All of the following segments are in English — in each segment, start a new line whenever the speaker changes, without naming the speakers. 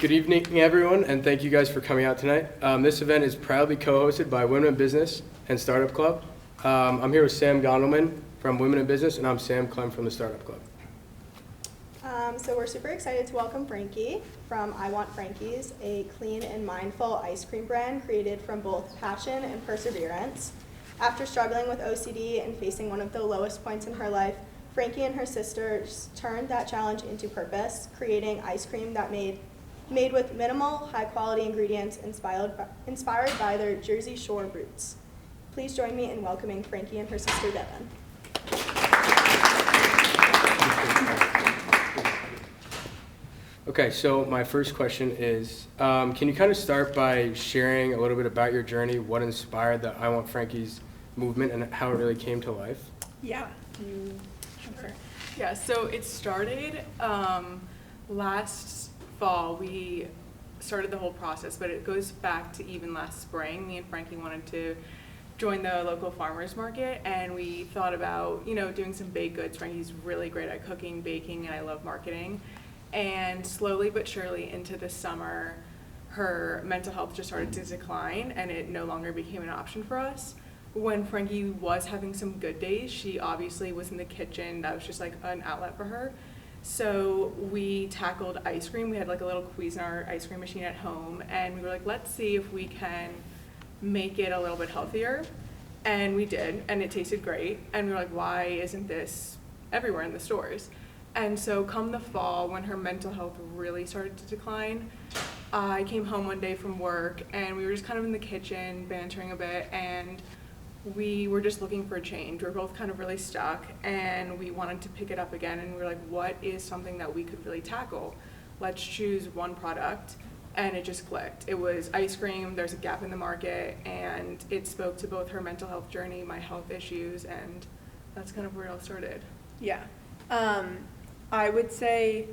Good evening, everyone, and thank you guys for coming out tonight. This event is proudly co-hosted by Women in Business and Startup Club. I'm here with Sam Gondelman from Women in Business, and I'm Sam Clem from the Startup Club.
So we're super excited to welcome Frankie from I Want Frankie's, a clean and mindful ice cream brand created from both passion and perseverance. After struggling with OCD and facing one of the lowest points in her life, Frankie and her sisters turned that challenge into purpose, creating ice cream that made with minimal, high-quality ingredients inspired by their Jersey Shore roots. Please join me in welcoming Frankie and her sister Devin.
Okay, so my first question is, can you kind of start by sharing a little bit about your journey, what inspired the I Want Frankie's movement, and how it really came to life?
Yeah, sure. Yeah, so it started last fall. We started the whole process, but it goes back to even last spring. Me and Frankie wanted to join the local farmers market, and we thought about, doing some baked goods. Frankie's really great at cooking, baking, and I love marketing. And slowly but surely into the summer, her mental health just started to decline, and it no longer became an option for us. When Frankie was having some good days, she obviously was in the kitchen. That was just like an outlet for her. So we tackled ice cream. We had like a little Cuisinart ice cream machine at home, and we were like, let's see if we can make it a little bit healthier. And we did, and it tasted great. And we were like, why isn't this everywhere in the stores? And so come the fall, when her mental health really started to decline, I came home one day from work, and we were just kind of in the kitchen bantering a bit, and we were just looking for a change. We were both kind of really stuck, and we wanted to pick it up again, and we were like, what is something that we could really tackle? Let's choose one product, and it just clicked. It was ice cream. There's a gap in the market, and it spoke to both her mental health journey, my health issues, and that's kind of where it all started.
Yeah. I would say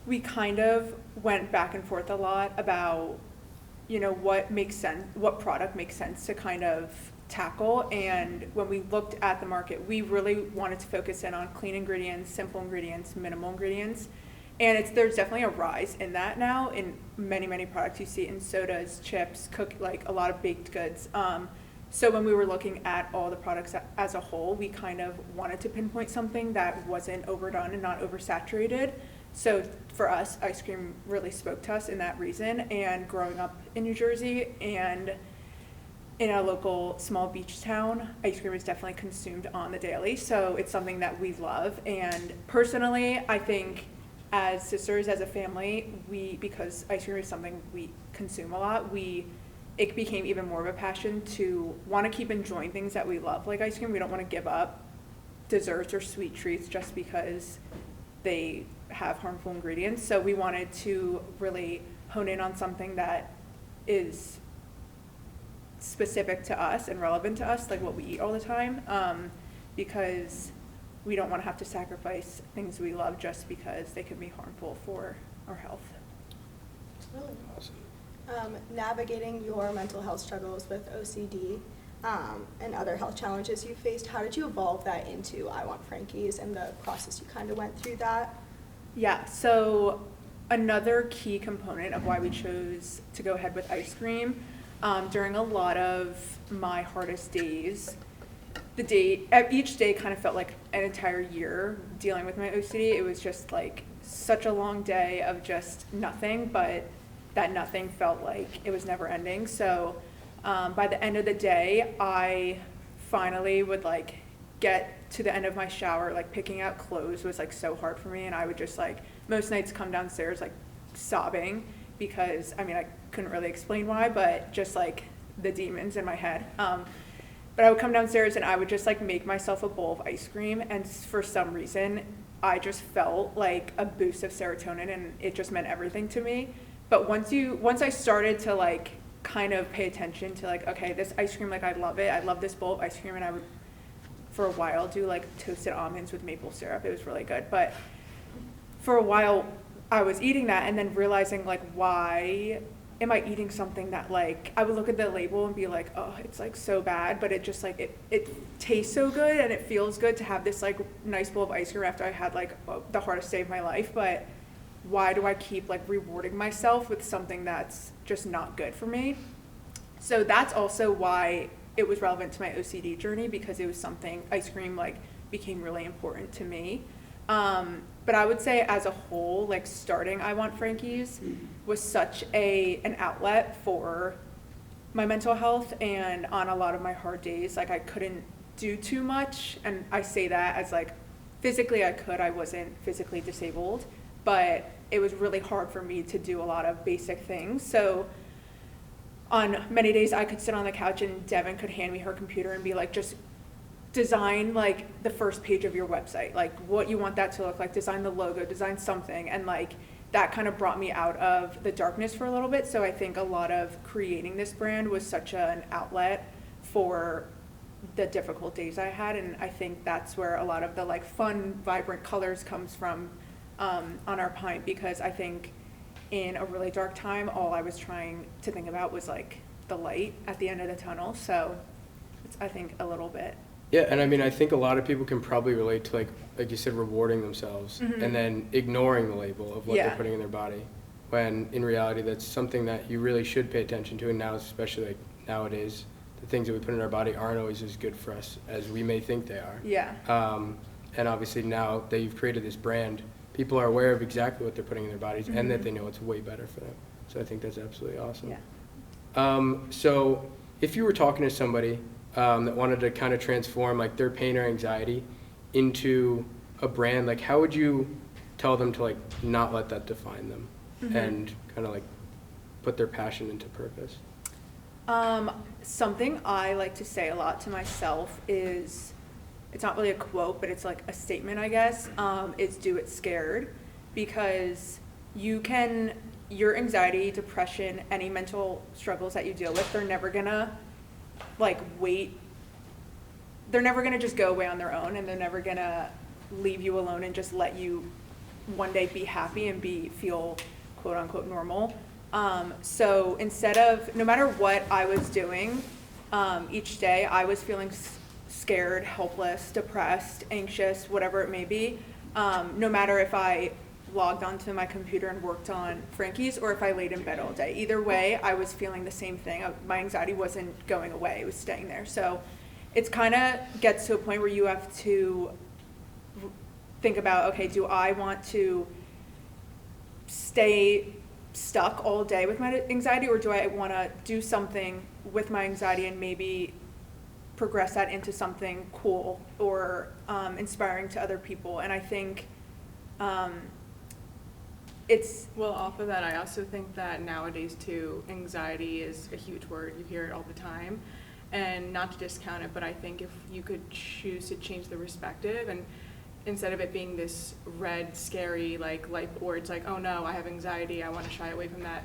we kind of went back and forth a lot about, what makes sense, what product makes sense to kind of tackle. And when we looked at the market, we really wanted to focus in on clean ingredients, simple ingredients, minimal ingredients. And there's definitely a rise in that now in many, many products you see in sodas, chips, like a lot of baked goods. So when we were looking at all the products as a whole, we kind of wanted to pinpoint something that wasn't overdone and not oversaturated. So for us, ice cream really spoke to us in that reason. And growing up in New Jersey and in a local small beach town, ice cream is definitely consumed on the daily. So it's something that we love. And personally, I think as sisters, as a family, because ice cream is something we consume a lot, it became even more of a passion to want to keep enjoying things that we love, like ice cream. We don't want to give up desserts or sweet treats just because they have harmful ingredients. So we wanted to really hone in on something that is specific to us and relevant to us, like what we eat all the time, because we don't want to have to sacrifice things we love just because they can be harmful for our health.
Really
Awesome.
Navigating your mental health struggles with OCD and other health challenges you faced, how did you evolve that into I Want Frankie's and the process you kind of went through that?
Yeah, so another key component of why we chose to go ahead with ice cream, during a lot of my hardest days, each day kind of felt like an entire year dealing with my OCD. It was just like such a long day of just nothing, but that nothing felt like it was never ending. So by the end of the day, I finally would get to the end of my shower, picking out clothes was so hard for me. And I would just most nights come downstairs sobbing because, I couldn't really explain why, but just the demons in my head. But I would come downstairs and I would just make myself a bowl of ice cream. And for some reason, I just felt like a boost of serotonin, and it just meant everything to me. But once I started to kind of pay attention to okay, this ice cream, I love it. I love this bowl of ice cream, and I would for a while do toasted almonds with maple syrup. It was really good. But for a while I was eating that and then realizing why am I eating something that I would look at the label and be oh, it's so bad, but it just it tastes so good and it feels good to have this nice bowl of ice cream after I had the hardest day of my life. But why do I keep like rewarding myself with something that's just not good for me? So that's also why it was relevant to my OCD journey, because it was something, ice cream like became really important to me. But I would say as a whole, like starting I Want Frankie's was such an outlet for my mental health, and on a lot of my hard days, like I couldn't do too much. And I say that as like physically I wasn't physically disabled, but it was really hard for me to do a lot of basic things. So on many days I could sit on the couch and Devin could hand me her computer and be like, just design like the first page of your website, like what you want that to look like, design the logo, design something. And like that kind of brought me out of the darkness for a little bit. So I think a lot of creating this brand was such an outlet for the difficult days I had. And I think that's where a lot of the like fun, vibrant colors comes from on our pint, because I think in a really dark time, all I was trying to think about was like the light at the end of the tunnel. So it's, I think, a little bit.
Yeah, and I mean, I think a lot of people can probably relate to like you said, rewarding themselves and then ignoring the label of what they're putting in their body, when in reality that's something that you really should pay attention to. And now, especially like nowadays, the things that we put in our body aren't always as good for us as we may think they are.
Yeah.
And obviously now that you've created this brand, people are aware of exactly what they're putting in their bodies and that they know it's way better for them. So I think that's absolutely awesome.
Yeah.
So if you were talking to somebody that wanted to kind of transform like their pain or anxiety into a brand, like how would you tell them to like not let that define them and kind of like put their passion into purpose?
Something I like to say a lot to myself is, it's not really a quote, but it's like a statement, I guess, is do it scared. Because your anxiety, depression, any mental struggles that you deal with, they're never gonna they're never gonna just go away on their own, and they're never gonna leave you alone and just let you one day be happy and feel quote unquote normal. So instead of, no matter what I was doing each day, I was feeling scared, helpless, depressed, anxious, whatever it may be. No matter if I logged onto my computer and worked on Frankie's or if I laid in bed all day. Either way, I was feeling the same thing. My anxiety wasn't going away, it was staying there. So it's kind of gets to a point where you have to think about, okay, do I want to stay stuck all day with my anxiety, or do I want to do something with my anxiety and maybe progress that into something cool or inspiring to other people? And I think
well, off of that, I also think that nowadays too, anxiety is a huge word. You hear it all the time, and not to discount it, but I think if you could choose to change the perspective, and instead of it being this red, scary, like life words, like, oh no, I have anxiety, I want to shy away from that,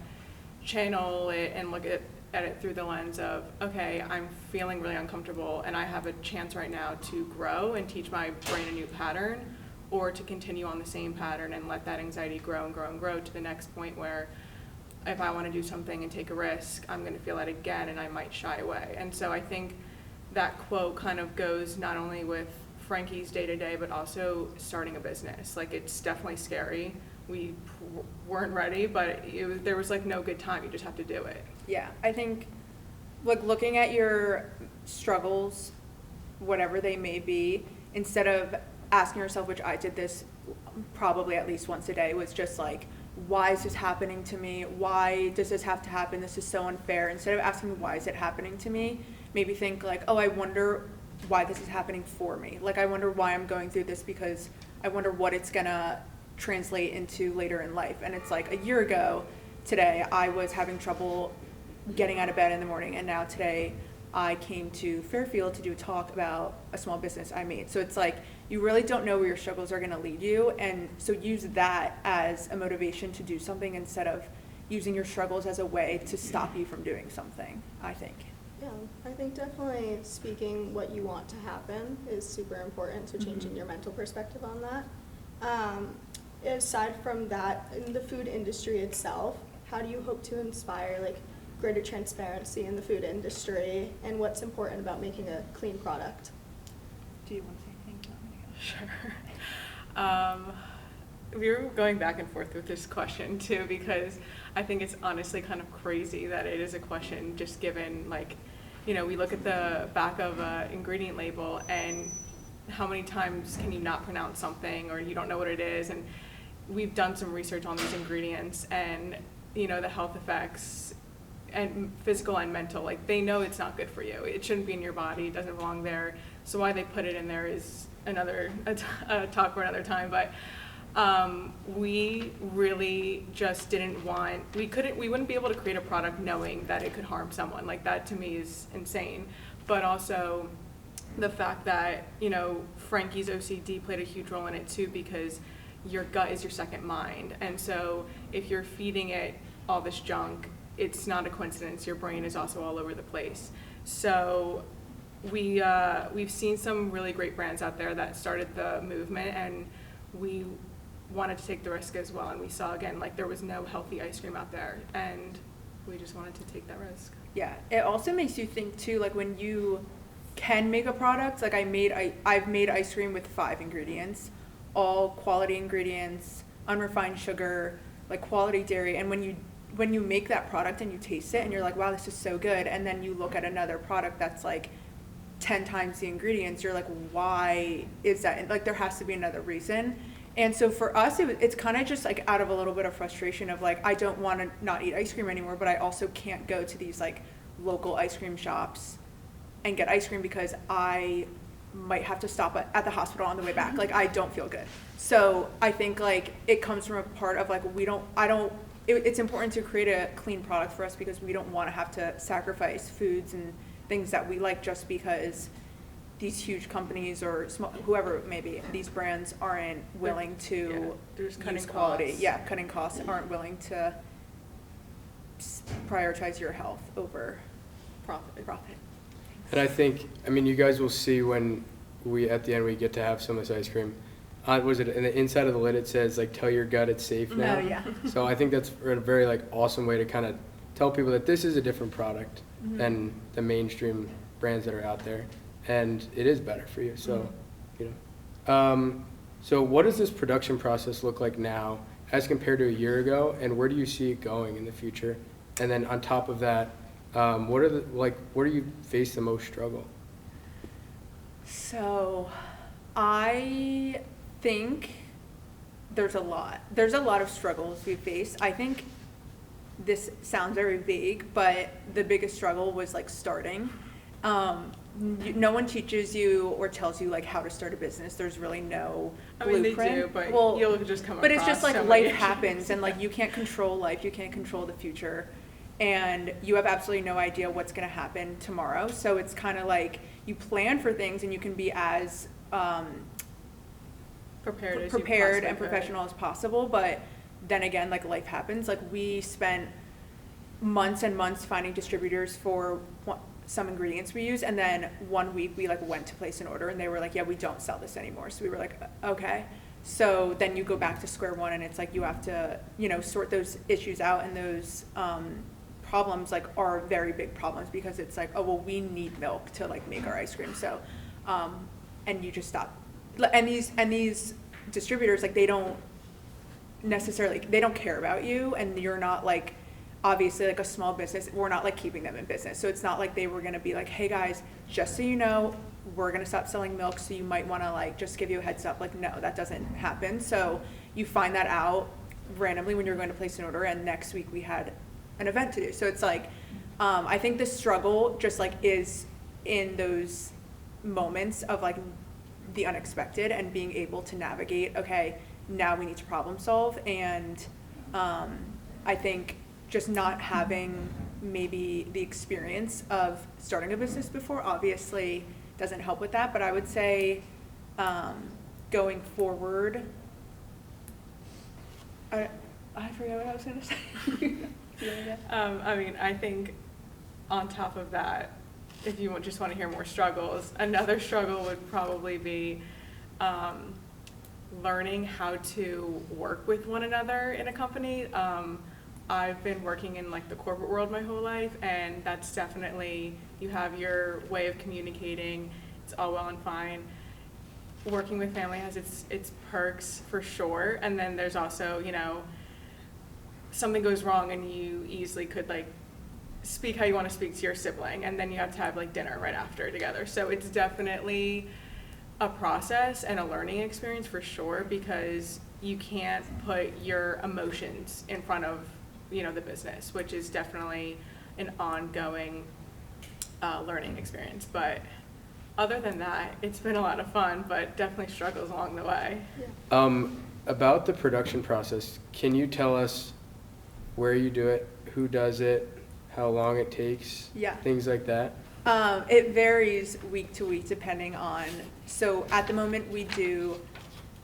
channel it and look at it through the lens of, okay, I'm feeling really uncomfortable and I have a chance right now to grow and teach my brain a new pattern, or to continue on the same pattern and let that anxiety grow and grow and grow to the next point where if I want to do something and take a risk, I'm going to feel that again and I might shy away. And so I think that quote kind of goes not only with Frankie's day-to-day, but also starting a business. Like, it's definitely scary. We weren't ready, but there was like no good time. You just have to do it.
Yeah, I think like looking at your struggles, whatever they may be, instead of asking yourself, which I did this probably at least once a day, was just like, why is this happening to me? Why does this have to happen? This is so unfair. Instead of asking, why is it happening to me? Maybe think like, oh, I wonder why this is happening for me. Like, I wonder why I'm going through this, because I wonder what it's gonna translate into later in life. And it's like a year ago today, I was having trouble getting out of bed in the morning, and now today I came to Fairfield to do a talk about a small business I made. So it's like, you really don't know where your struggles are gonna lead you, and so use that as a motivation to do something instead of using your struggles as a way to stop you from doing something, I think.
Yeah, I think definitely speaking what you want to happen is super important, so changing your mental perspective on that. Aside from that, in the food industry itself, how do you hope to inspire like greater transparency in the food industry, and what's important about making a clean product?
Do you want to say anything?
Sure. we were going back and forth with this question too, because I think it's honestly kind of crazy that it is a question just given, like, you know, we look at the back of an ingredient label and how many times can you not pronounce something or you don't know what it is, and we've done some research on these ingredients and, you know, the health effects and physical and mental, like they know it's not good for you. It shouldn't be in your body, it doesn't belong there. So why they put it in there is a talk for another time, but we really just didn't want, we wouldn't be able to create a product knowing that it could harm someone. Like that to me is insane. But also the fact that, you know, Frankie's OCD played a huge role in it too, because your gut is your second mind. And so if you're feeding it all this junk, it's not a coincidence. Your brain is also all over the place. So we've seen some really great brands out there that started the movement, and we wanted to take the risk as well. And we saw, again, like there was no healthy ice cream out there, and we just wanted to take that risk.
Yeah, it also makes you think too, like when you can make a product, like I've made ice cream with 5 ingredients, all quality ingredients, unrefined sugar, like quality dairy, and when you make that product and you taste it and you're like, wow, this is so good, and then you look at another product that's like 10 times the ingredients, you're like, why is that? And like there has to be another reason. And so for us, it's kind of just like out of a little bit of frustration of like, I don't want to not eat ice cream anymore, but I also can't go to these like local ice cream shops and get ice cream because I might have to stop at the hospital on the way back. Like I don't feel good. So I think like it comes from a part of like, it's important to create a clean product for us because we don't want to have to sacrifice foods and things that we like just because these huge companies or whoever it may be, these brands aren't willing to use quality.
Costs.
Yeah, cutting costs, aren't willing to prioritize your health over profit.
And I think, I mean, you guys will see when at the end we get to have some of this ice cream. Was it in the inside of the lid? It says like, "Tell your gut it's safe now."
Oh yeah.
So I think that's a very like awesome way to kind of tell people that this is a different product than the mainstream brands that are out there, and it is better for you. So, you know. So what does this production process look like now as compared to a year ago, and where do you see it going in the future? And then on top of that, where do you face the most struggle?
So, I think there's a lot of struggles we face. I think this sounds very vague, but the biggest struggle was like starting. No one teaches you or tells you like how to start a business. There's really no blueprint.
I mean, they do, but you'll just come across.
But it's just like
so
life
many
happens, and like you can't control life, you can't control the future, and you have absolutely no idea what's going to happen tomorrow. So it's kind of like you plan for things, and you can be as prepared and professional as possible, but then again, like life happens. Like we spent months and months finding distributors for some ingredients we use, and then one week we like went to place an order and they were like, yeah, we don't sell this anymore. So we were like, okay. So then you go back to square one, and it's like you have to, you know, sort those issues out, and those problems like are very big problems because it's like, oh well, we need milk to like make our ice cream. So and you just stop. And these distributors, like they don't care about you, and you're not like, obviously like a small business, we're not like keeping them in business. So it's not like they were going to be like, hey guys, just so you know, we're going to stop selling milk, so you might want to like just give you a heads up. Like no, that doesn't happen. So you find that out randomly when you're going to place an order, and next week we had an event to do. So it's like I think the struggle just like is in those moments of like the unexpected and being able to navigate, okay, now we need to problem solve. And I think just not having maybe the experience of starting a business before obviously doesn't help with that. But I would say going forward, I forget what I was going to say.
I mean, I think on top of that, if you just want to hear more struggles, another struggle would probably be learning how to work with one another in a company. I've been working in like the corporate world my whole life, and that's definitely, you have your way of communicating, it's all well and fine. working with family has its perks for sure. And then there's also, you know, something goes wrong and you easily could like speak how you want to speak to your sibling, and then you have to have like dinner right after together. So it's definitely a process and a learning experience for sure, because you can't put your emotions in front of, you know, the business, which is definitely an ongoing learning experience. But other than that, it's been a lot of fun, but definitely struggles along the way.
Yeah.
About the production process, can you tell us where you do it, who does it, how long it takes,
Yeah.
things like that?
It varies week to week depending on, so at the moment we do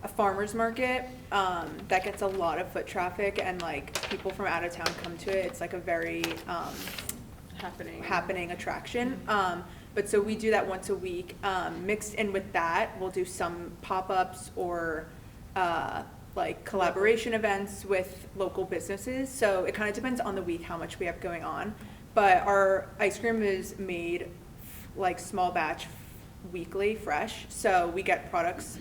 a farmer's market that gets a lot of foot traffic, and like people from out of town come to it. It's like a very happening attraction. But so we do that once a week. Mixed in with that, we'll do some pop-ups or like collaboration events with local businesses. So it kind of depends on the week how much we have going on. But our ice cream is made like small batch weekly, fresh. So we get products,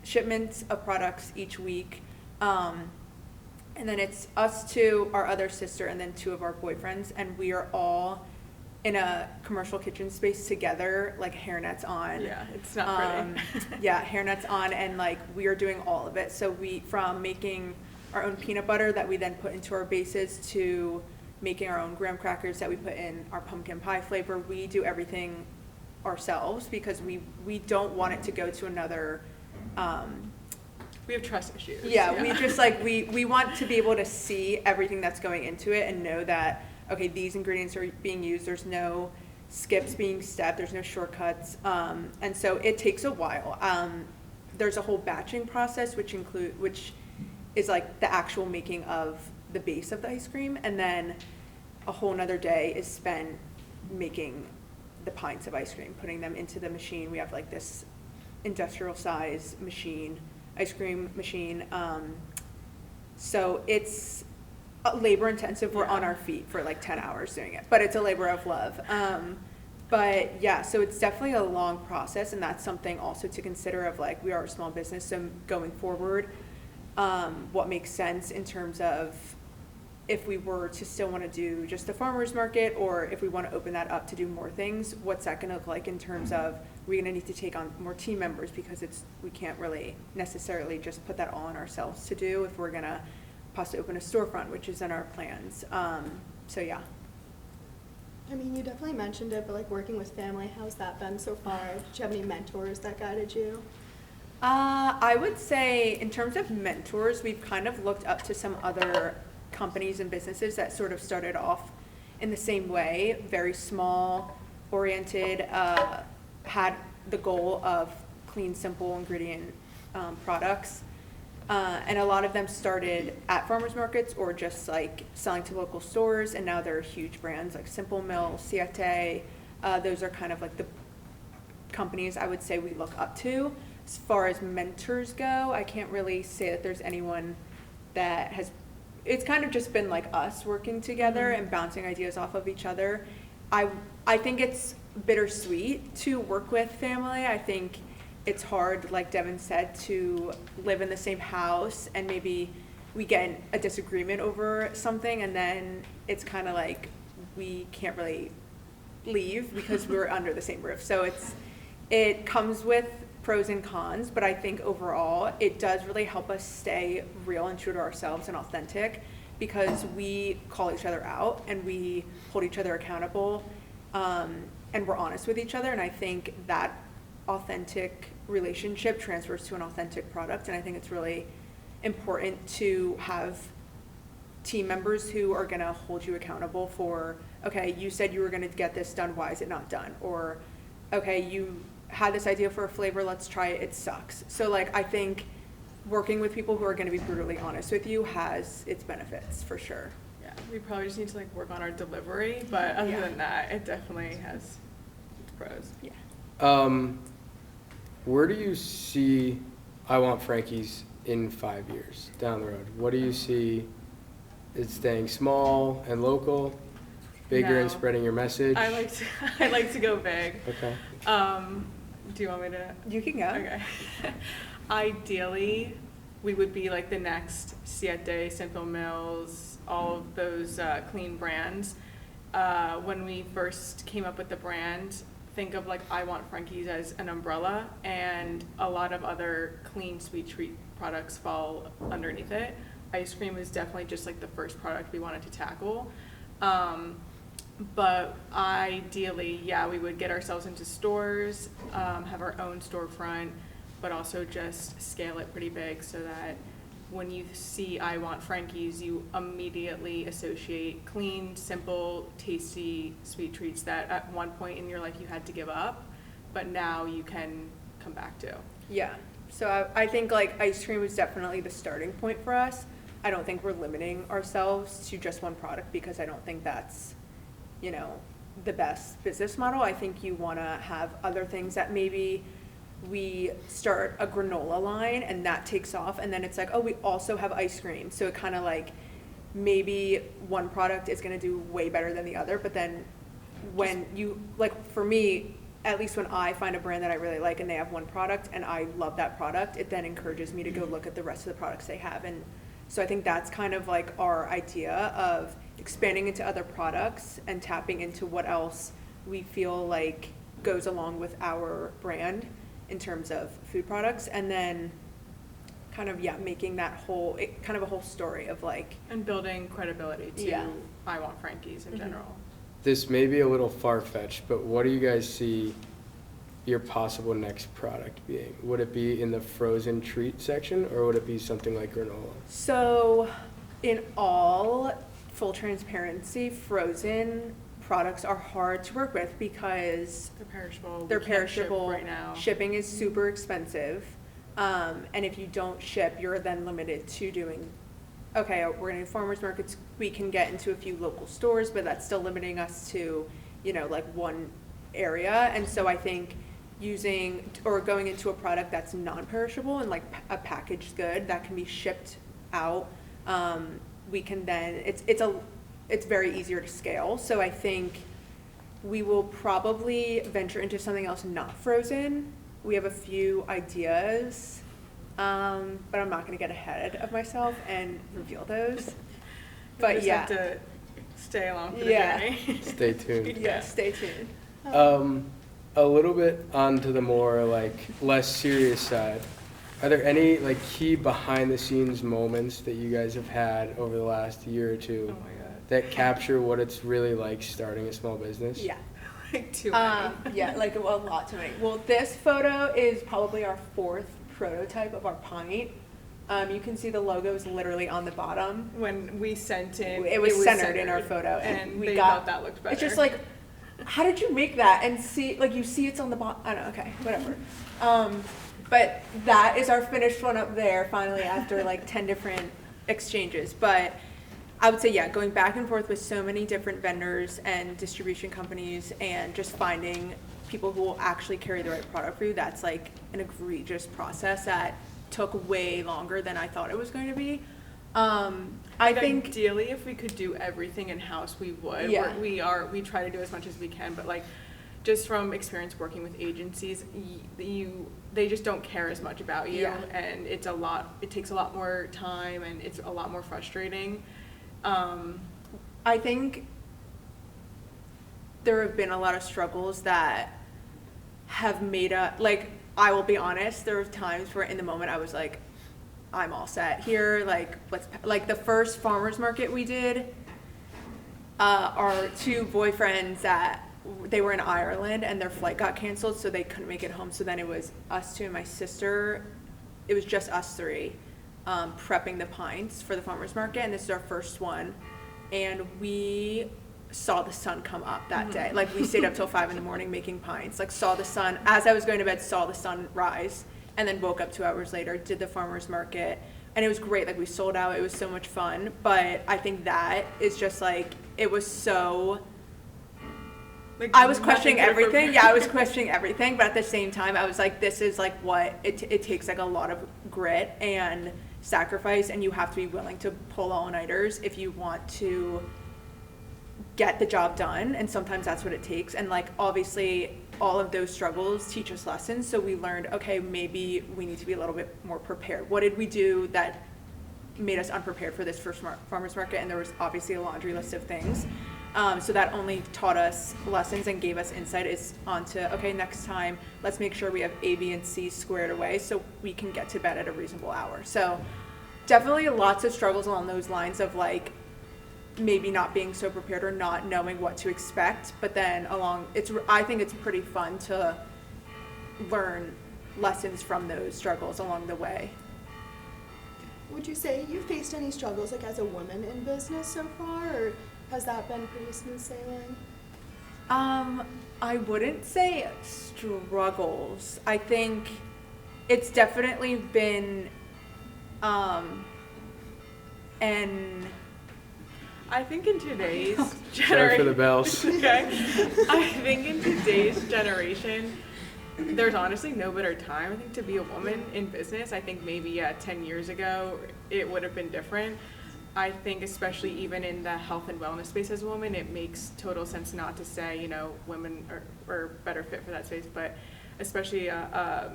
shipments of products each week. And then it's us two, our other sister, and then two of our boyfriends. And we are all in a commercial kitchen space together, like hairnets on.
Yeah, it's not pretty.
Yeah, hairnets on, and like we are doing all of it. So from making our own peanut butter that we then put into our bases to making our own graham crackers that we put in our pumpkin pie flavor, we do everything ourselves because we don't want it to go to another.
We have trust issues.
Yeah, we just like we want to be able to see everything that's going into it and know that, okay, these ingredients are being used, there's no skips being stepped, there's no shortcuts, and so it takes a while. There's a whole batching process which is like the actual making of the base of the ice cream, and then a whole nother day is spent making the pints of ice cream, putting them into the machine. We have like this industrial size machine, ice cream machine, so it's labor intensive. We're on our feet for like 10 hours doing it, but it's a labor of love. But yeah, so it's definitely a long process, and that's something also to consider of like, we are a small business, so going forward, what makes sense in terms of if we were to still want to do just the farmer's market, or if we want to open that up to do more things, what's that going to look like in terms of, we're going to need to take on more team members, because we can't really necessarily just put that all on ourselves to do if we're going to possibly open a storefront, which is in our plans. So yeah.
I mean, you definitely mentioned it, but like working with family, how's that been so far? Did you have any mentors that guided you?
I would say in terms of mentors, we've kind of looked up to some other companies and businesses that sort of started off in the same way, very small, oriented, had the goal of clean, simple ingredient products. And a lot of them started at farmers markets or just like selling to local stores, and now they're huge brands like Simple Mill, Siete. Those are kind of like the companies I would say we look up to. As far as mentors go, I can't really say that there's anyone that has, it's kind of just been like us working together and bouncing ideas off of each other. I think it's bittersweet to work with family. I think it's hard, like Devin said, to live in the same house and maybe we get in a disagreement over something, and then it's kind of like we can't really leave because we're under the same roof. So it comes with pros and cons, but I think overall it does really help us stay real and true to ourselves and authentic, because we call each other out and we hold each other accountable, and we're honest with each other. And I think that authentic relationship transfers to an authentic product, and I think it's really important to have team members who are going to hold you accountable for, okay, you said you were going to get this done, why is it not done? Or, okay, you had this idea for a flavor, let's try it, it sucks. So like, I think working with people who are going to be brutally honest with you has its benefits for sure.
Yeah, we probably just need to like work on our delivery, but other than that, it definitely has its pros.
Yeah.
Where do you see I Want Frankie's in 5 years down the road? What do you see? It's staying small and local, bigger and
No.
spreading your message?
I like to go big.
Okay.
Do you want me to?
You can go.
Okay. Ideally, we would be like the next Siete, Simple Mills, all of those clean brands. When we first came up with the brand, think of like I Want Frankie's as an umbrella, and a lot of other clean sweet treat products fall underneath it. Ice cream is definitely just like the first product we wanted to tackle. But ideally, yeah, we would get ourselves into stores, have our own storefront, but also just scale it pretty big so that when you see I Want Frankie's, you immediately associate clean, simple, tasty sweet treats that at one point in your life you had to give up, but now you can come back to.
Yeah. So I think like ice cream is definitely the starting point for us. I don't think we're limiting ourselves to just one product because I don't think that's, you know, the best business model. I think you want to have other things that maybe we start a granola line and that takes off, and then it's like, oh, we also have ice cream. So it kind of like maybe one product is going to do way better than the other, but then when you, like for me, at least when I find a brand that I really like and they have one product and I love that product, it then encourages me to go look at the rest of the products they have. And so I think that's kind of like our idea of expanding into other products and tapping into what else we feel like goes along with our brand in terms of food products, and then kind of, yeah, making that whole, kind of a whole story of like.
And building credibility to I Want Frankie's in general.
This may be a little far-fetched, but what do you guys see your possible next product being? Would it be in the frozen treat section, or would it be something like granola?
So in all full transparency, frozen products are hard to work with because
They're perishable.
they're
We can't ship
perishable.
right now.
Shipping is super expensive. And if you don't ship, you're then limited to doing, okay, we're going to do farmers markets. We can get into a few local stores, but that's still limiting us to, you know, like one area. And so I think using or going into a product that's non-perishable and like a packaged good that can be shipped out, we can then, it's very easier to scale. So I think we will probably venture into something else not frozen. We have a few ideas, but I'm not going to get ahead of myself and reveal those.
But you just have to stay along for the journey.
Stay tuned.
Yeah, stay tuned.
A little bit onto the more like less serious side. Are there any like key behind the scenes moments that you guys have had over the last year or two
Oh my God.
that capture what it's really like starting a small business?
Yeah.
Like too many.
Yeah, like a lot too many. Well, this photo is probably our 4th prototype of our pint. You can see the logo is literally on the bottom.
When we sent in,
It was centered in our photo,
and
we
they
got
thought that looked better.
It's just like, how did you make that? And see, like you see it's on the bottom. I don't know. Okay, whatever. But that is our finished one up there. Finally, after like 10 different exchanges, but. I would say, yeah, going back and forth with so many different vendors and distribution companies and just finding people who will actually carry the right product for you, that's like an egregious process that took way longer than I thought it was going to be. I think
ideally if we could do everything in-house, we would.
Yeah.
We try to do as much as we can, but like just from experience working with agencies, they just don't care as much about you, and it takes a lot more time and it's a lot more frustrating.
I think there have been a lot of struggles that have made like, I will be honest, there were times where in the moment I was like, I'm all set here, like, like the first farmers market we did, our 2 boyfriends they were in Ireland and their flight got canceled, so they couldn't make it home, so then it was us 2 and my sister, it was just us 3. Prepping the pints for the farmers market, and this is our first one, and we saw the sun come up that day. Like we stayed up till 5 a.m. making pints, like saw the sun as I was going to bed, saw the sun rise, and then woke up 2 hours later, did the farmers market, and it was great. Like we sold out, it was so much fun. But I think that is just like, it was so,
Like,
I was questioning everything. Yeah, I was questioning everything, but at the same time, I was like, this is like what it takes, like a lot of grit and sacrifice, and you have to be willing to pull all-nighters if you want to get the job done, and sometimes that's what it takes. And like obviously all of those struggles teach us lessons. So we learned, okay, maybe we need to be a little bit more prepared. What did we do that made us unprepared for this first farmers market? And there was obviously a laundry list of things. So that only taught us lessons and gave us insight is onto, okay, next time, let's make sure we have A, B, and C squared away so we can get to bed at a reasonable hour. So definitely lots of struggles along those lines of like maybe not being so prepared or not knowing what to expect. But then I think it's pretty fun to learn lessons from those struggles along the way.
Would you say you faced any struggles like as a woman in business so far, or has that been pretty smooth sailing?
I wouldn't say struggles. I think it's definitely been, and
I think in today's
Sorry for the bells.
Okay. I think in today's generation, there's honestly no better time, I think, to be a woman in business. I think maybe 10 years ago, it would have been different. I think especially even in the health and wellness space as a woman, it makes total sense not to say, you know, women are better fit for that space, but especially a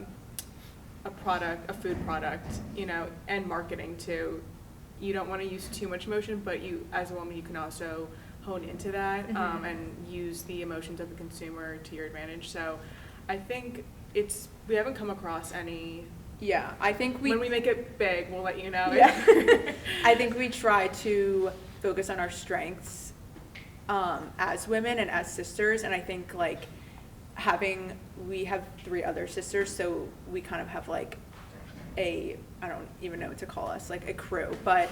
food product, you know, and marketing too. You don't want to use too much emotion, but you, as a woman, you can also hone into that and use the emotions of the consumer to your advantage. So I think we haven't come across any.
Yeah, I think
when we make it big, we'll let you know.
Yeah. I think we try to focus on our strengths as women and as sisters, and I think like we have 3 other sisters, so we kind of have like I don't even know what to call us, like a crew, but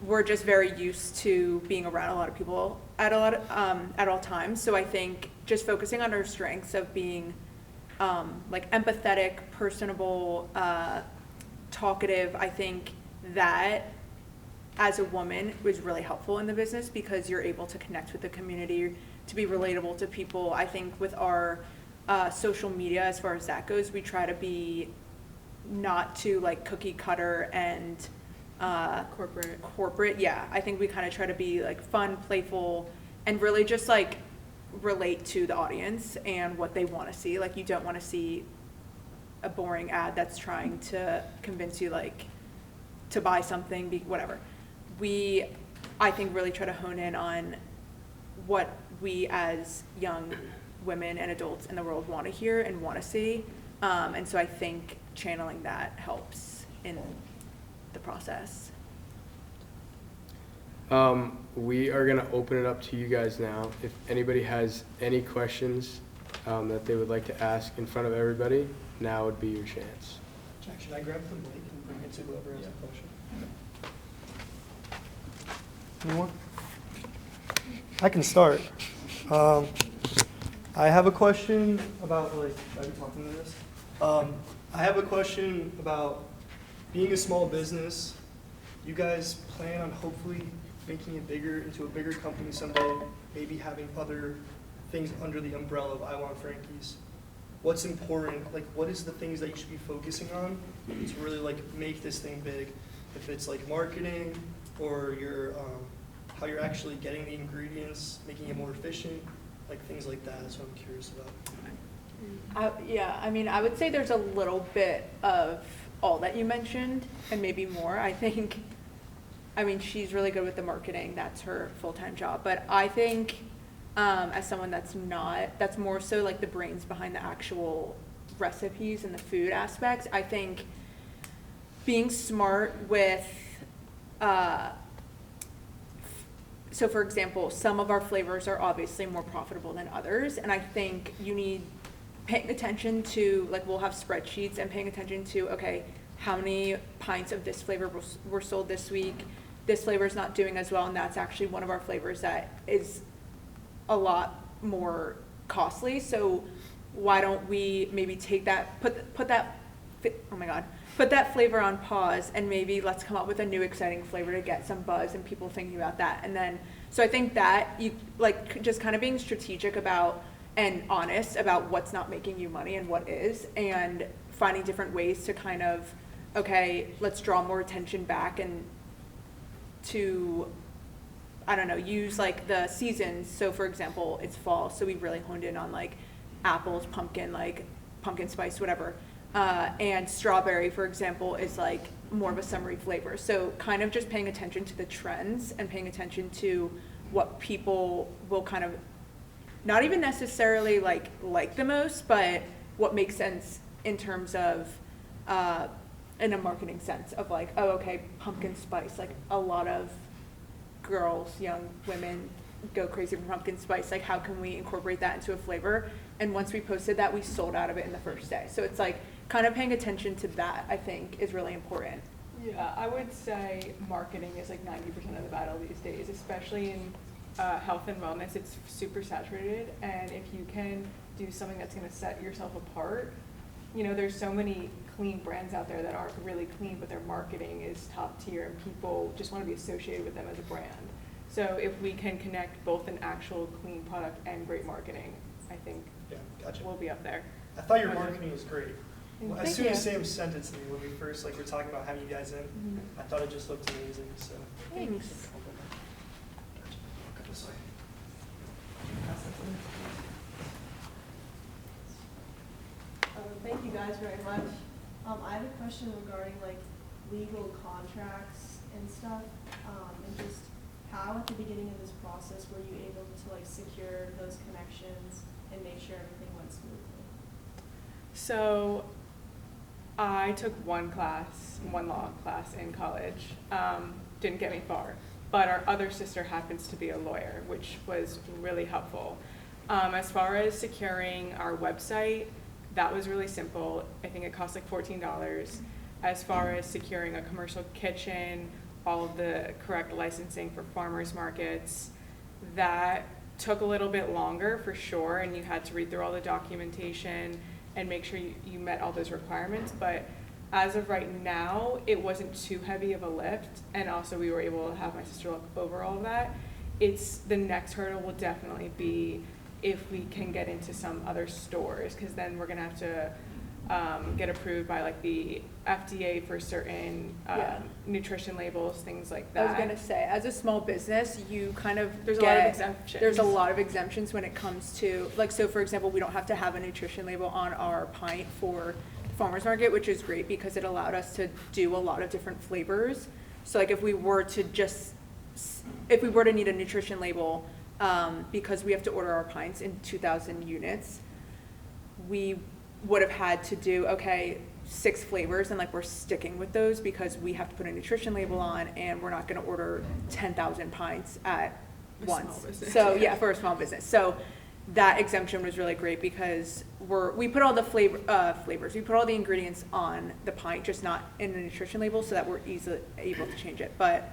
we're just very used to being around a lot of people at all times. So I think just focusing on our strengths of being like empathetic, personable, talkative, I think that as a woman was really helpful in the business because you're able to connect with the community, to be relatable to people. I think with our social media, as far as that goes, we try to be not too like cookie cutter and corporate. Yeah, I think we kind of try to be like fun, playful, and really just like relate to the audience and what they want to see. Like you don't want to see a boring ad that's trying to convince you like to buy something, whatever. I think really try to hone in on what we as young women and adults in the world want to hear and want to see. And so I think channeling that helps in the process.
We are going to open it up to you guys now. If anybody has any questions that they would like to ask in front of everybody, now would be your chance.
Jack, should I grab the mic and bring it to whoever has a question? Anyone? I can start. I have a question about, like, are you talking to this? I have a question about being a small business. You guys plan on hopefully making it bigger into a bigger company someday, maybe having other things under the umbrella of I Want Frankie's. What's important? Like, what is the things that you should be focusing on to really like make this thing big? If it's like marketing or your how you're actually getting the ingredients, making it more efficient, like things like that. That's what I'm curious about.
Yeah, I mean, I would say there's a little bit of all that you mentioned and maybe more. I mean, she's really good with the marketing. That's her full-time job. But I think as someone that's more so like the brains behind the actual recipes and the food aspects, I think being smart with, so for example, some of our flavors are obviously more profitable than others. And I think you need paying attention to, like we'll have spreadsheets and paying attention to, okay, how many pints of this flavor were sold this week? This flavor is not doing as well, and that's actually one of our flavors that is a lot more costly. So why don't we maybe take that, put that flavor on pause, and maybe let's come up with a new exciting flavor to get some buzz and people thinking about that. And then, so I think that you like just kind of being strategic about and honest about what's not making you money and what is, and finding different ways to kind of, okay, let's draw more attention back and to, I don't know, use like the seasons. So for example, it's fall, so we really honed in on like apples, pumpkin, like pumpkin spice, whatever. And strawberry, for example, is like more of a summery flavor. So kind of just paying attention to the trends and paying attention to what people will kind of not even necessarily like the most, but what makes sense in terms of in a marketing sense of like, oh, okay, pumpkin spice, like a lot of girls, young women go crazy for pumpkin spice. Like, how can we incorporate that into a flavor? And once we posted that, we sold out of it in the first day. So it's like kind of paying attention to that, I think, is really important.
Yeah, I would say marketing is like 90% of the battle these days, especially in health and wellness. It's super saturated, and if you can do something that's going to set yourself apart, you know, there's so many clean brands out there that aren't really clean, but their marketing is top tier, and people just want to be associated with them as a brand. So if we can connect both an actual clean product and great marketing, I think
Yeah, gotcha.
we'll be up there.
I thought your marketing was great. Well, as
Thank
soon as
you.
Sam sent it to me when we first were talking about having you guys in, I thought it just looked amazing. So
Thanks.
Gotcha. I'll go this way.
Thank you guys very much. I have a question regarding like legal contracts and stuff, and just how at the beginning of this process were you able to like secure those connections and make sure everything went smoothly?
So I took one law class in college. Didn't get me far, but our other sister happens to be a lawyer, which was really helpful. As far as securing our website, that was really simple. I think it cost like $14. As far as securing a commercial kitchen, all of the correct licensing for farmers markets, that took a little bit longer for sure, and you had to read through all the documentation and make sure you met all those requirements. But as of right now, it wasn't too heavy of a lift, and also we were able to have my sister look over all of that. It's the next hurdle will definitely be if we can get into some other stores, because then we're gonna have to get approved by like the FDA for certain nutrition labels, things like that.
I was gonna say, as a small business, you kind of
There's a lot of exemptions.
There's a lot of exemptions when it comes to, like, so for example, we don't have to have a nutrition label on our pint for the farmer's market, which is great because it allowed us to do a lot of different flavors. So like if we were to need a nutrition label, because we have to order our pints in 2,000 units, we would have had to do, 6 flavors, and like we're sticking with those because we have to put a nutrition label on, and we're not going to order 10,000 pints at once. So yeah, for a small business. So that exemption was really great because we put all the flavors, we put all the ingredients on the pint, just not in the nutrition label, so that we're easily able to change it. But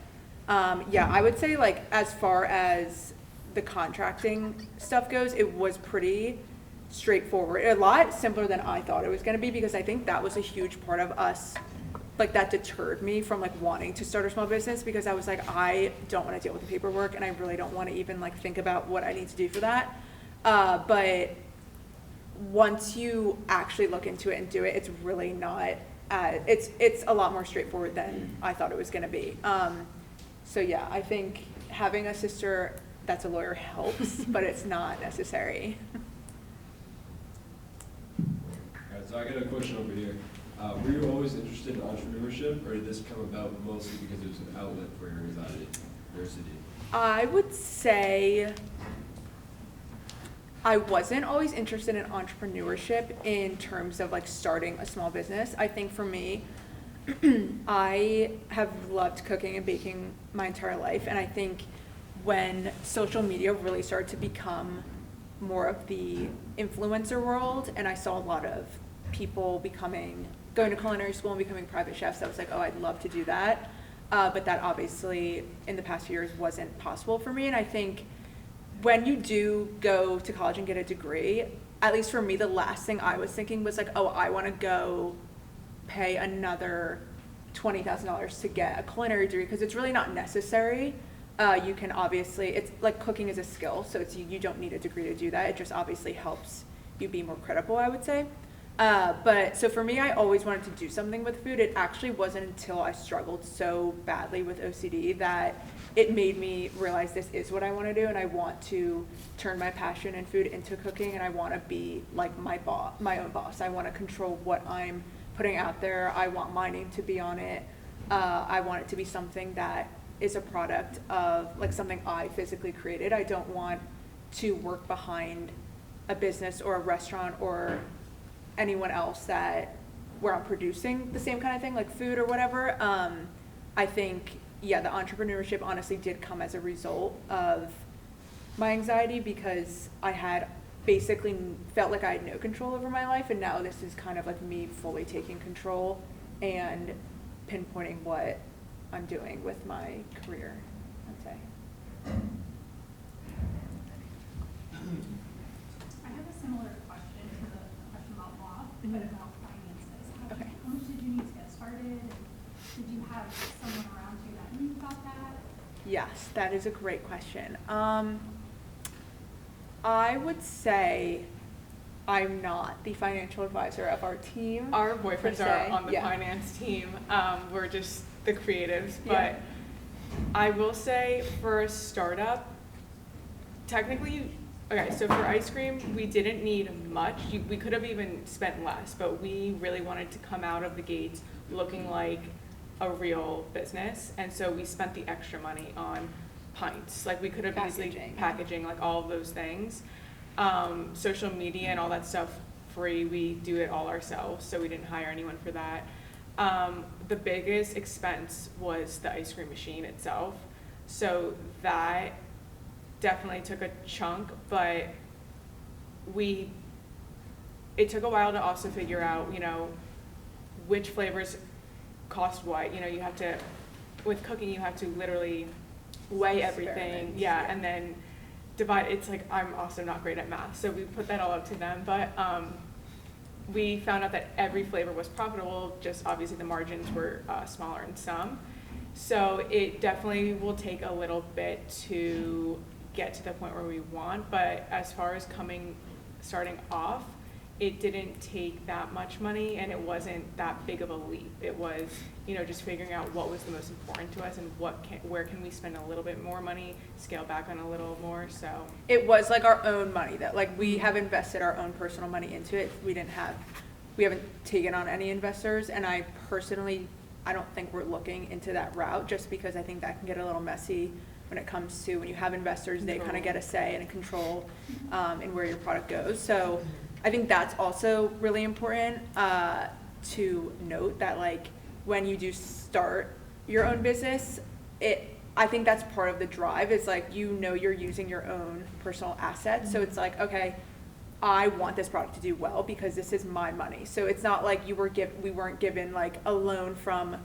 yeah, I would say like as far as the contracting stuff goes, it was pretty straightforward, a lot simpler than I thought it was going to be, because I think that was a huge part of us, like that deterred me from like wanting to start a small business, because I was like, I don't want to deal with the paperwork, and I really don't want to even like think about what I need to do for that. But once you actually look into it and do it, it's really not, it's a lot more straightforward than I thought it was going to be. So yeah, I think having a sister that's a lawyer helps, but it's not necessary.
All right, so I got a question over here. Were you always interested in entrepreneurship, or did this come about mostly because it was an outlet for your anxiety?
I would say I wasn't always interested in entrepreneurship in terms of like starting a small business. I think for me, I have loved cooking and baking my entire life, and I think when social media really started to become more of the influencer world, and I saw a lot of people going to culinary school and becoming private chefs, I was like, oh, I'd love to do that. But that obviously in the past few years wasn't possible for me. And I think when you do go to college and get a degree, at least for me, the last thing I was thinking was like, oh, I want to go pay another $20,000 to get a culinary degree, because it's really not necessary. You can obviously, it's like cooking is a skill, so you don't need a degree to do that. It just obviously helps you be more credible, I would say. But so for me, I always wanted to do something with food. It actually wasn't until I struggled so badly with OCD that it made me realize this is what I want to do, and I want to turn my passion in food into cooking, and I want to be like my own boss. I want to control what I'm putting out there. I want my name to be on it. I want it to be something that is a product of like something I physically created. I don't want to work behind a business or a restaurant or anyone else where I'm producing the same kind of thing, like food or whatever. I think, yeah, the entrepreneurship honestly did come as a result of my anxiety, because I had basically felt like I had no control over my life, and now this is kind of like me fully taking control and pinpointing what I'm doing with my career, I'd say.
I have a similar question to the question about law, but about finances.
Okay.
How much did you need to get started? And did you have someone around you that knew about that?
Yes, that is a great question. I would say I'm not the financial advisor of our team.
Our
per
boyfriends
se.
are on the
Yeah.
finance team. We're just the creatives. But
Yeah.
I will say for a startup, technically, okay, so for ice cream, we didn't need much. We could have even spent less, but we really wanted to come out of the gates looking like a real business. And so we spent the extra money on pints. Like we could have easily packaging, like all of those things. Social media and all that stuff free. We do it all ourselves, so we didn't hire anyone for that. The biggest expense was the ice cream machine itself. So that definitely took a chunk, but it took a while to also figure out, which flavors cost what. You have to, with cooking, you have to literally weigh everything. Yeah, and then divide. It's like, I'm also not great at math, so we put that all up to them. But we found out that every flavor was profitable, just obviously the margins were smaller in some. So it definitely will take a little bit to get to the point where we want, but as far as starting off, it didn't take that much money, and it wasn't that big of a leap. It was, just figuring out what was the most important to us and where can we spend a little bit more money, scale back on a little more. So
it was like our own money that like we have invested our own personal money into it. We haven't taken on any investors, and I don't think we're looking into that route, just because I think that can get a little messy when it comes to when you have investors. They kind of get a say and a control in where your product goes. So I think that's also really important to note, that like when you do start your own business, I think that's part of the drive, is like, you're using your own personal assets. So it's like, okay, I want this product to do well because this is my money. So it's not like we weren't given like a loan from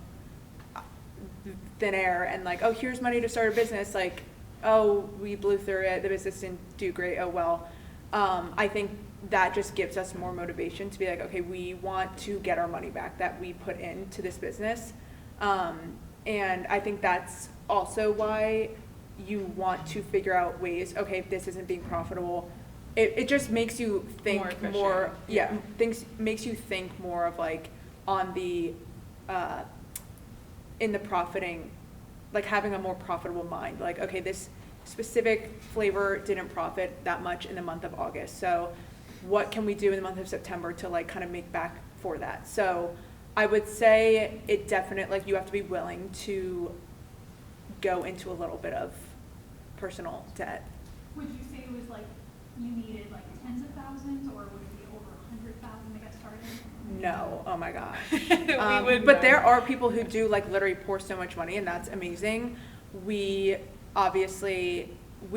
thin air and like, oh, here's money to start a business. Like, oh, we blew through it, the business didn't do great, oh well. I think that just gives us more motivation to be like, okay, we want to get our money back that we put into this business. And I think that's also why you want to figure out ways, okay, if this isn't being profitable, it just makes you think makes you think more of like on the, in the profiting, like having a more profitable mind. Like, okay, this specific flavor didn't profit that much in the month of August. So what can we do in the month of September to like kind of make back for that? So I would say it definitely, like, you have to be willing to go into a little bit of personal debt.
Would you say it was like you needed like tens of thousands, or would it be over 100,000 to get started?
No, oh my gosh.
But
there are people who do like literally pour so much money, and that's amazing. We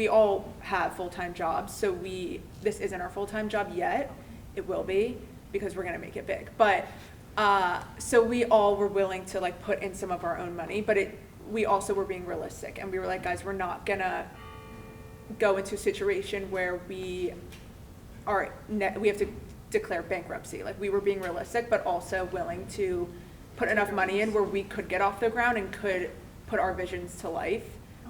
all have full-time jobs, so this isn't our full-time job yet. It will be, because we're gonna make it big. But so we all were willing to like put in some of our own money, but we also were being realistic, and we were like, guys, we're not gonna go into a situation where we have to declare bankruptcy. Like, we were being realistic, but also willing to put enough money in where we could get off the ground and could put our visions to life,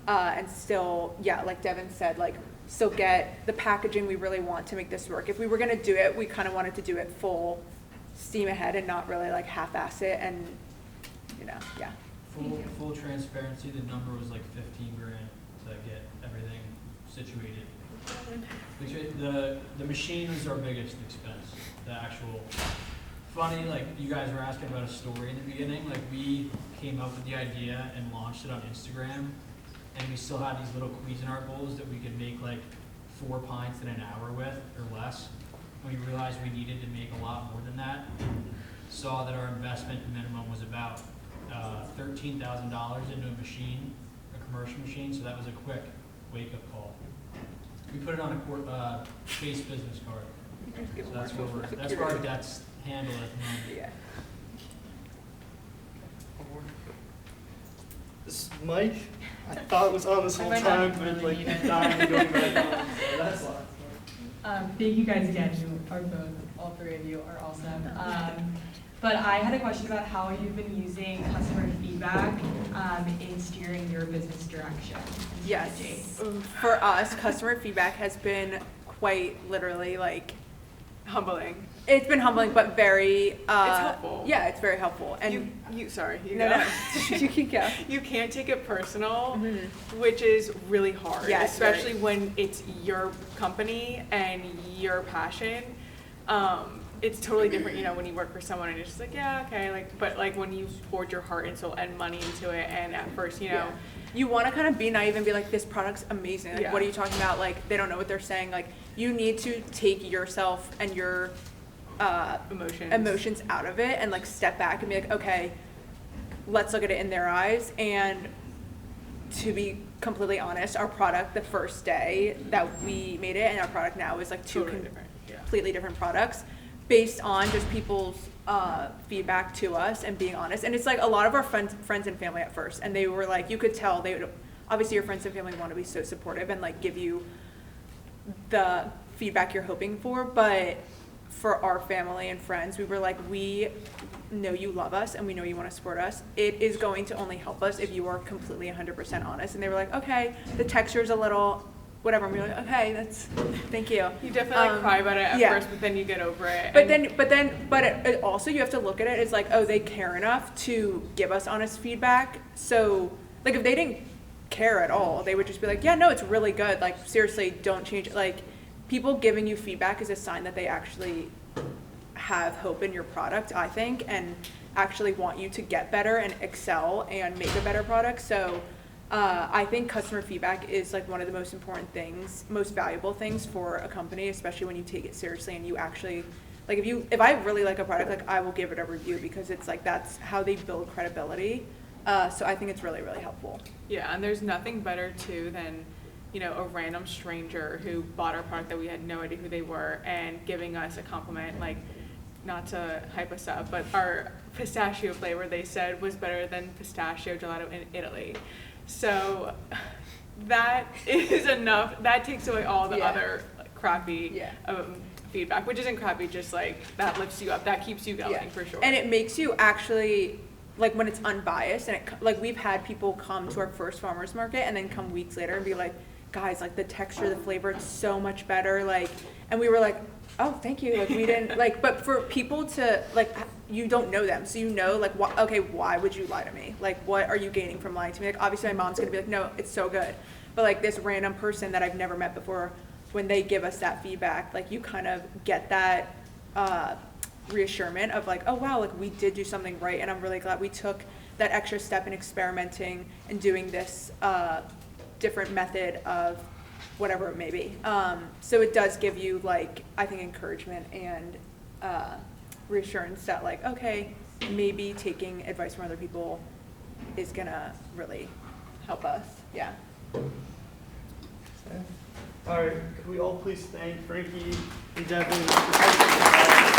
and still, like Devin said, like still get the packaging we really want to make this work. If we were gonna do it, we kind of wanted to do it full steam ahead and not really like half-ass it, and
full transparency, the number was like 15 grand to get everything situated. The machine was our biggest expense. The actual, funny, like you guys were asking about a story in the beginning, like we came up with the idea and launched it on Instagram, and we still had these little Cuisinart bowls that we could make like 4 pints in an hour with or less. And we realized we needed to make a lot more than that. Saw that our investment minimum was about $13,000 into a machine, a commercial machine, so that was a quick wake-up call. We put it on a Chase business card. So that's where our debt's handled at the moment.
Yeah.
This mic, I thought was on this whole time, but like dying and going back on. So that's a lot.
Thank you guys again. You are both, all three of you are awesome. But I had a question about how you've been using customer feedback in steering your business direction.
Yes. For us, customer feedback has been quite literally like
Humbling.
it's been humbling, but very.
It's helpful.
Yeah, it's very helpful. And
you sorry, you
no,
go.
no, you can go.
You can't take it personal,
Mhm.
which is really hard,
Yeah, it's
especially
very-
when it's your company and your passion. It's totally different, when you work for someone and you're just like, yeah, okay, but when you poured your heart and soul and money into it, and at first,
Yeah. You want to kind of be naive and be like, this product's amazing. Like,
Yeah.
what are you talking about? Like, they don't know what they're saying. Like, you need to take yourself and your emotions out of it and like step back and be like, okay, let's look at it in their eyes. And to be completely honest, our product the first day that we made it and our product now is like two
Totally different, yeah.
completely different products based on just people's feedback to us and being honest. And it's like a lot of our friends and family at first, and they were like, you could tell they would, obviously your friends and family want to be so supportive and like give you the feedback you're hoping for, but for our family and friends, we were like, we know you love us and we know you want to support us. It is going to only help us if you are completely 100% honest. And they were like, okay, the texture's a little whatever. And we were like, okay, thank you.
You definitely cry about it at
yeah.
first, but then you get over it.
But it also you have to look at it as like, oh, they care enough to give us honest feedback. So like if they didn't care at all, they would just be like, yeah, no, it's really good. Like seriously, don't change it. Like people giving you feedback is a sign that they actually have hope in your product, I think, and actually want you to get better and excel and make a better product. So I think customer feedback is like one of the most important things, most valuable things for a company, especially when you take it seriously and you actually, like if I really like a product, like I will give it a review because it's like that's how they build credibility. So I think it's really, really helpful.
Yeah, and there's nothing better too than, a random stranger who bought our product that we had no idea who they were and giving us a compliment, like not to hype us up, but our pistachio flavor they said was better than pistachio gelato in Italy. So that is enough. That takes away all the other crappy feedback, which isn't crappy, just like that lifts you up, that keeps you going for sure.
And it makes you actually, like when it's unbiased, and like we've had people come to our first farmer's market and then come weeks later and be like, guys, like the texture, the flavor, it's so much better. Like, and we were like, oh, thank you. Like we didn't like, but for people to like, you don't know them. So like, okay, why would you lie to me? Like, what are you gaining from lying to me? Like, obviously my mom's gonna be like, no, it's so good. But like this random person that I've never met before, when they give us that feedback, like you kind of get that reassurance of like, oh wow, like we did do something right. And I'm really glad we took that extra step in experimenting and doing this different method of whatever it may be. So it does give you like, I think encouragement and reassurance that like, okay, maybe taking advice from other people is gonna really help us. Yeah.
All right, could we all please thank Frankie and Devin?